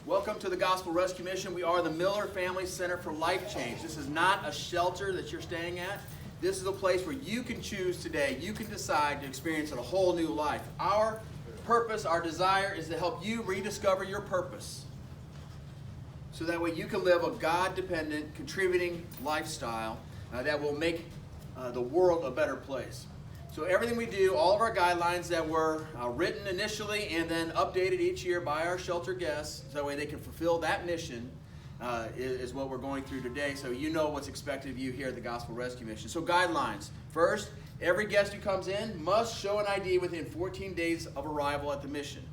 Welcome to the Gospel Rescue Mission. We are the Miller Family Center for Life Change. This is not a shelter that you're staying at. This is a place where you can choose today. You can decide to experience a whole new life. Our purpose, our desire is to help you rediscover your purpose, so that way you can live a God-dependent, contributing lifestyle that will make the world a better place. So everything we do, all of our guidelines that were written initially and then updated each year by our shelter guests, so that way they can fulfill that mission, is what we're going through today. So you know what's expected of you here at the Gospel Rescue Mission. So guidelines. First, every guest who comes in must show an ID within 14 days of arrival at the mission.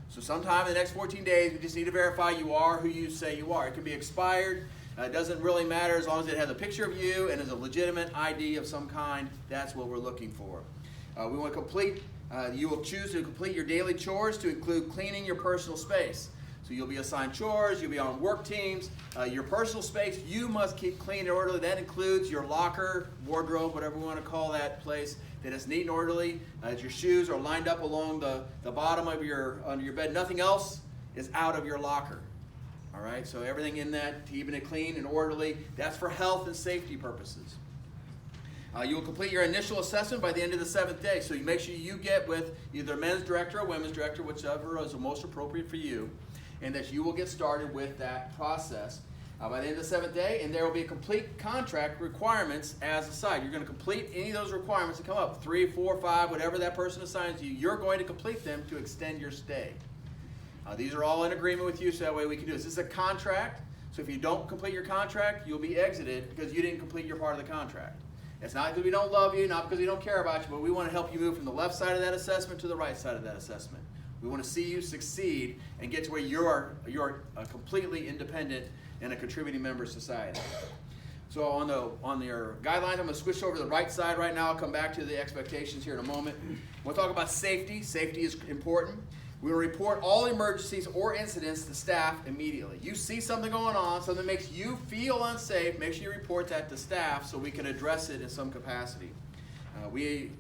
So sometime in the next 14 days, we just need to verify you are who you say you are. It can be expired. It doesn't really matter as long as it has a picture of you and is a legitimate ID of some kind. That's what we're looking for. We want to complete, you will choose to complete your daily chores to include cleaning your personal space. So you'll be assigned chores, you'll be on work teams. Your personal space, you must keep clean and orderly. That includes your locker, wardrobe, whatever we want to call that place, that is neat and orderly. As your shoes are lined up along the bottom of under your bed. Nothing else is out of your locker. All right, so everything in that, keeping it clean and orderly, that's for health and safety purposes. You will complete your initial assessment by the end of the 7th day. So you make sure you get with either a men's director or women's director, whichever is the most appropriate for you, and that you will get started with that process by the end of the 7th day, and there will be a complete contract requirements as assigned. You're going to complete any of those requirements that come up, 3, 4, 5, whatever that person assigns you, you're going to complete them to extend your stay. These are all in agreement with you, so that way we can do this. This is a contract, so if you don't complete your contract, you'll be exited because you didn't complete your part of the contract. It's not because we don't love you, not because we don't care about you, but we want to help you move from the left side of that assessment to the right side of that assessment. We want to see you succeed and get to where you're a completely independent and a contributing member of society. So on your guidelines, I'm going to switch over to the right side right now. I'll come back to the expectations here in a moment. We'll talk about safety. Safety is important. We will report all emergencies or incidents to staff immediately. You see something going on, something that makes you feel unsafe, make sure you report that to staff so we can address it in some capacity. We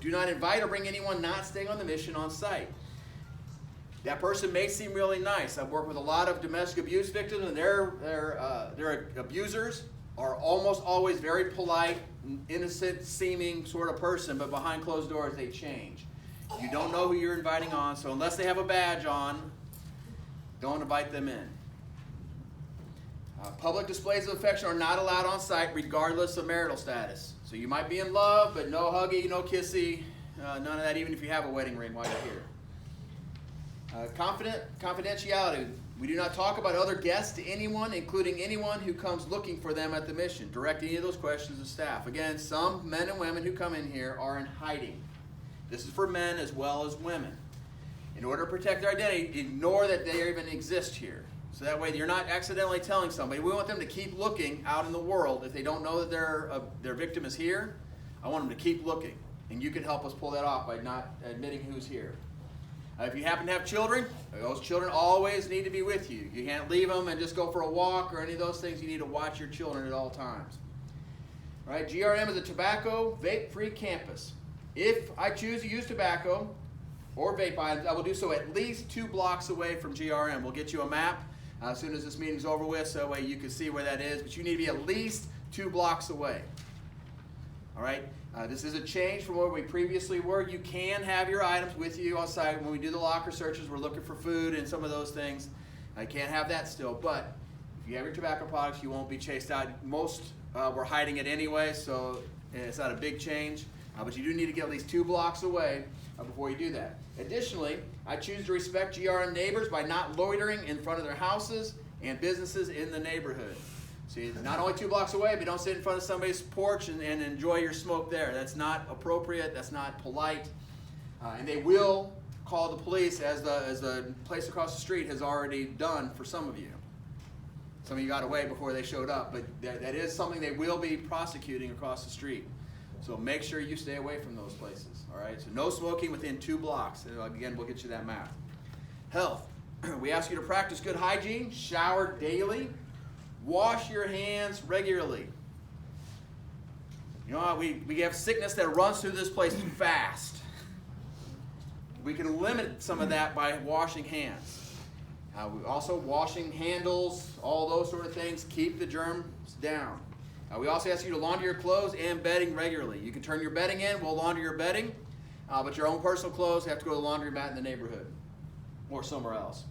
do not invite or bring anyone not staying on the mission on site. That person may seem really nice. I've worked with a lot of domestic abuse victims, and their abusers are almost always very polite, innocent seeming sort of person, but behind closed doors they change. You don't know who you're inviting on, so unless they have a badge on, don't invite them in. Public displays of affection are not allowed on site regardless of marital status. So you might be in love, but no huggy, no kissy, none of that, even if you have a wedding ring while you're here. Confidentiality. We do not talk about other guests to anyone, including anyone who comes looking for them at the mission. Direct any of those questions to staff. Again, some men and women who come in here are in hiding. This is for men as well as women. In order to protect their identity, ignore that they even exist here. So that way you're not accidentally telling somebody. We want them to keep looking out in the world. If they don't know that their victim is here, I want them to keep looking. And you can help us pull that off by not admitting who's here. If you happen to have children, those children always need to be with you. You can't leave them and just go for a walk or any of those things. You need to watch your children at all times. All right, GRM is a tobacco vape-free campus. If I choose to use tobacco or vape items, I will do so at least 2 blocks away from GRM. We'll get you a map as soon as this meeting's over with, so that way you can see where that is. But you need to be at least 2 blocks away. All right? This is a change from where we previously were. You can have your items with you on site. When we do the locker searches, we're looking for food and some of those things. I can't have that still. But if you have your tobacco products, you won't be chased out. Most we're hiding it anyway, so it's not a big change. But you do need to get at least 2 blocks away before you do that. Additionally, I choose to respect GRM neighbors by not loitering in front of their houses and businesses in the neighborhood. See, not only 2 blocks away, but don't sit in front of somebody's porch and enjoy your smoke there. That's not appropriate. That's not polite. And they will call the police, as the place across the street has already done for some of you. Some of you got away before they showed up, but that is something they will be prosecuting across the street. So make sure you stay away from those places, all right? So no smoking within 2 blocks. Again, we'll get you that map. Health. We ask you to practice good hygiene, shower daily, wash your hands regularly. You know, we have sickness that runs through this place fast. We can limit some of that by washing hands. We also washing handles, all those sort of things, keep the germs down. We also ask you to launder your clothes and bedding regularly. You can turn your bedding in, we'll launder your bedding, but your own personal clothes have to go to the laundromat in the neighborhood or somewhere else.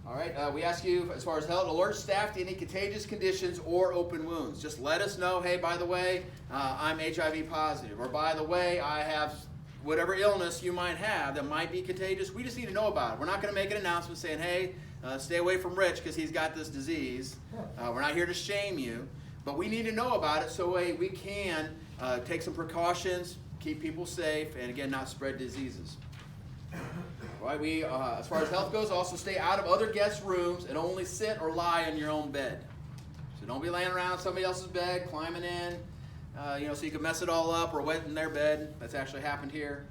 All right, we ask you, as far as health, alert staff to any contagious conditions or open wounds. Just let us know, hey, by the way, I'm HIV positive, or by the way, I have whatever illness you might have that might be contagious. We just need to know about it. We're not going to make an announcement saying, hey, stay away from Rich because he's got this disease. We're not here to shame you, but we need to know about it so we can take some precautions, keep people safe, and again, not spread diseases. Right, we, as far as health goes, also stay out of other guests' rooms and only sit or lie on your own bed. So don't be laying around somebody else's bed, climbing in, so you can mess it all up or wet in their bed. That's actually happened here.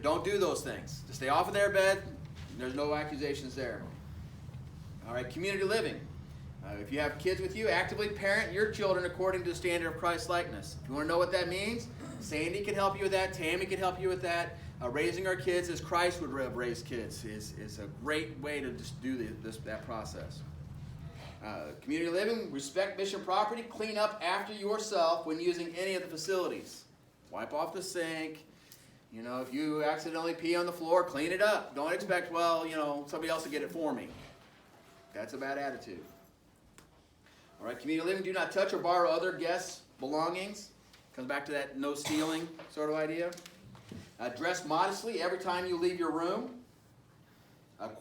Don't do those things. Just stay off of their bed. There's no accusations there. All right, community living. If you have kids with you, actively parent your children according to the standard of Christ-likeness. If you want to know what that means, Sandy can help you with that. Tammy can help you with that. Raising our kids as Christ would have raised kids is a great way to just do that process. Community living, respect mission property, clean up after yourself when using any of the facilities. Wipe off the sink. If you accidentally pee on the floor, clean it up. Don't expect, somebody else to get it for me. That's a bad attitude. All right, community living, do not touch or borrow other guests' belongings. Comes back to that no stealing sort of idea. Dress modestly every time you leave your room.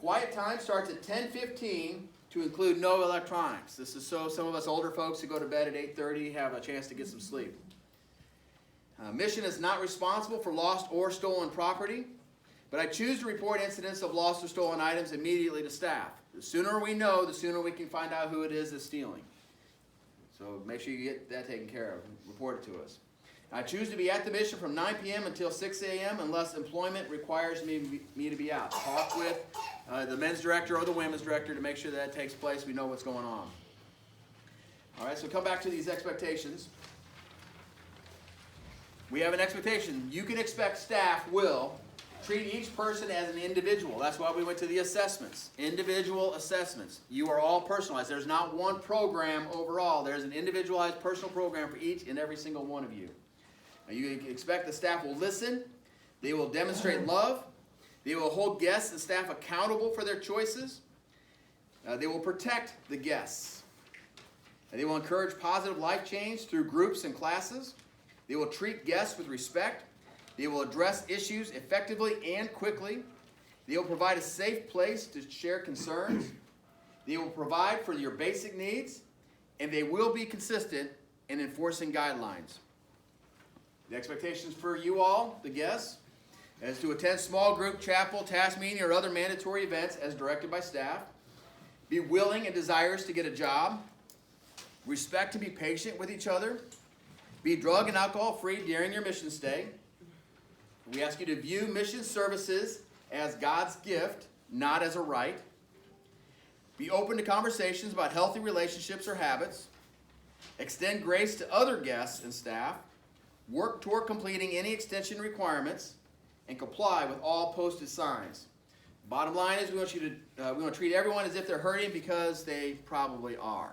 Quiet time starts at 10:15 to include no electronics. This is so some of us older folks who go to bed at 8:30 have a chance to get some sleep. Mission is not responsible for lost or stolen property, but I choose to report incidents of lost or stolen items immediately to staff. The sooner we know, the sooner we can find out who it is that's stealing. So make sure you get that taken care of and report it to us. I choose to be at the mission from 9 p.m. until 6 a.m. unless employment requires me to be out. Talk with the men's director or the women's director to make sure that takes place. We know what's going on. All right, so come back to these expectations. We have an expectation. You can expect staff will treat each person as an individual. That's why we went to the assessments. Individual assessments. You are all personalized. There's not one program overall. There's an individualized personal program for each and every single one of you. You can expect the staff will listen, they will demonstrate love, they will hold guests and staff accountable for their choices, they will protect the guests, they will encourage positive life change through groups and classes, they will treat guests with respect, they will address issues effectively and quickly, they will provide a safe place to share concerns, they will provide for your basic needs, and they will be consistent in enforcing guidelines. The expectations for you all, the guests, is to attend small group, chapel, task meeting, or other mandatory events as directed by staff. Be willing and desirous to get a job. Respect and be patient with each other. Be drug and alcohol free during your mission stay. We ask you to view mission services as God's gift, not as a right. Be open to conversations about healthy relationships or habits. Extend grace to other guests and staff. Work toward completing any extension requirements, and comply with all posted signs. Bottom line is we want to treat everyone as if they're hurting because they probably are.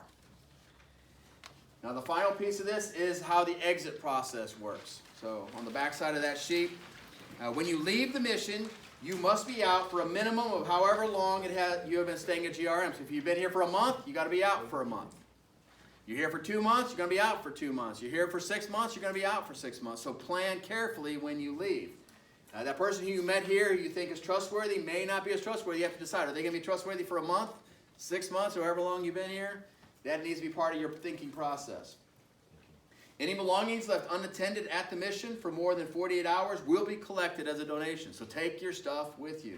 Now the final piece of this is how the exit process works. So on the back side of that sheet, when you leave the mission, you must be out for a minimum of however long you have been staying at GRM. So if you've been here for a month, you got to be out for a month. You're here for 2 months, you're going to be out for 2 months. You're here for 6 months, you're going to be out for 6 months. So plan carefully when you leave. That person who you met here who you think is trustworthy may not be as trustworthy. You have to decide, are they going to be trustworthy for a month, 6 months, or however long you've been here? That needs to be part of your thinking process. Any belongings left unattended at the mission for more than 48 hours will be collected as a donation. So take your stuff with you.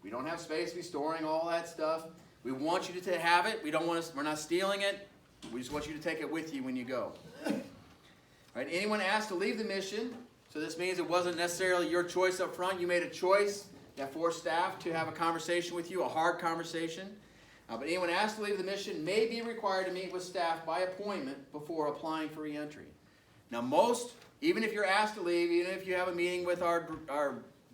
We don't have space to be storing all that stuff. We want you to have it. We're not stealing it. We just want you to take it with you when you go. All right, anyone asked to leave the mission, so this means it wasn't necessarily your choice up front. You made a choice that forced staff to have a conversation with you, a hard conversation. But anyone asked to leave the mission may be required to meet with staff by appointment before applying for re-entry. Now even if you're asked to leave, even if you have a meeting with our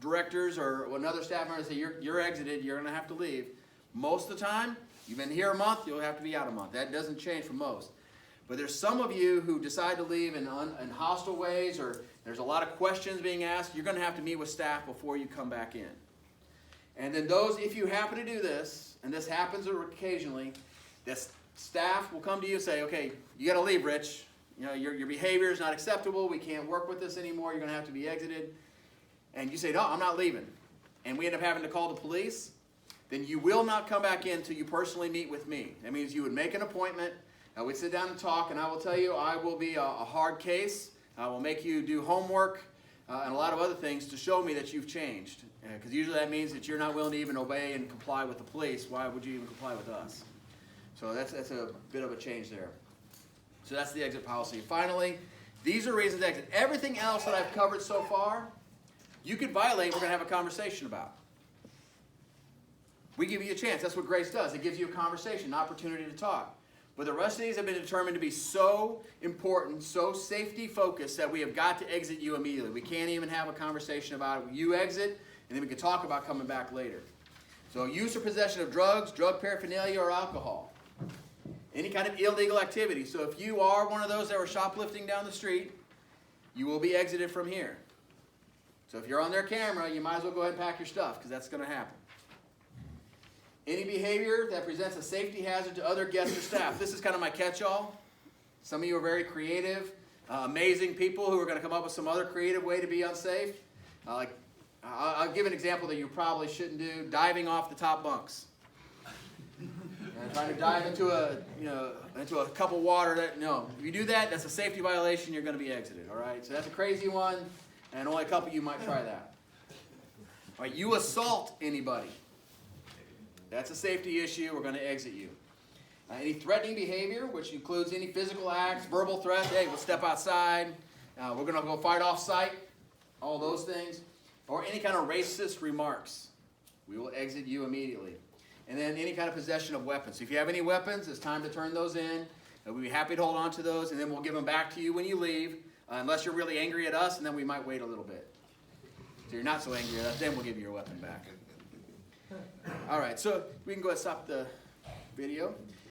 directors or another staff member say you're exited, you're going to have to leave. Most of the time, you've been here a month, you'll have to be out a month. That doesn't change for most. But there's some of you who decide to leave in hostile ways, or there's a lot of questions being asked. You're going to have to meet with staff before you come back in. And then those, if you happen to do this, and this happens occasionally, the staff will come to you and say, okay, you got to leave, Rich. You know, your behavior is not acceptable. We can't work with this anymore. You're going to have to be exited. And you say, no, I'm not leaving. And we end up having to call the police. Then you will not come back in until you personally meet with me. That means you would make an appointment. We'd sit down and talk, and I will tell you I will be a hard case. I will make you do homework and a lot of other things to show me that you've changed. Because usually that means that you're not willing to even obey and comply with the police. Why would you even comply with us? So that's a bit of a change there. So that's the exit policy. Finally, these are reasons to exit. Everything else that I've covered so far, you could violate, we're going to have a conversation about. We give you a chance. That's what grace does. It gives you a conversation, an opportunity to talk. But the rest of these have been determined to be so important, so safety focused that we have got to exit you immediately. We can't even have a conversation about it. You exit, and then we can talk about coming back later. So use or possession of drugs, drug paraphernalia, or alcohol. Any kind of illegal activity. So if you are one of those that were shoplifting down the street, you will be exited from here. So if you're on their camera, you might as well go ahead and pack your stuff, because that's going to happen. Any behavior that presents a safety hazard to other guests or staff. This is kind of my catch-all. Some of you are very creative, amazing people who are going to come up with some other creative way to be unsafe. I'll give an example that you probably shouldn't do: diving off the top bunks. Trying to dive into a cup of water. No, if you do that, that's a safety violation. You're going to be exited. All right. So that's a crazy one, and only a couple of you might try that. All right. You assault anybody. That's a safety issue. We're going to exit you. Any threatening behavior, which includes any physical acts, verbal threats. Hey, we'll step outside. We're going to go fight off-site. All those things. Or any kind of racist remarks. We will exit you immediately. And then any kind of possession of weapons. So if you have any weapons, it's time to turn those in. We'll be happy to hold on to those, and then we'll give them back to you when you leave, unless you're really angry at us, and then we might wait a little bit. So you're not so angry at us, then we'll give you your weapon back. All right, so we can go ahead and stop the video.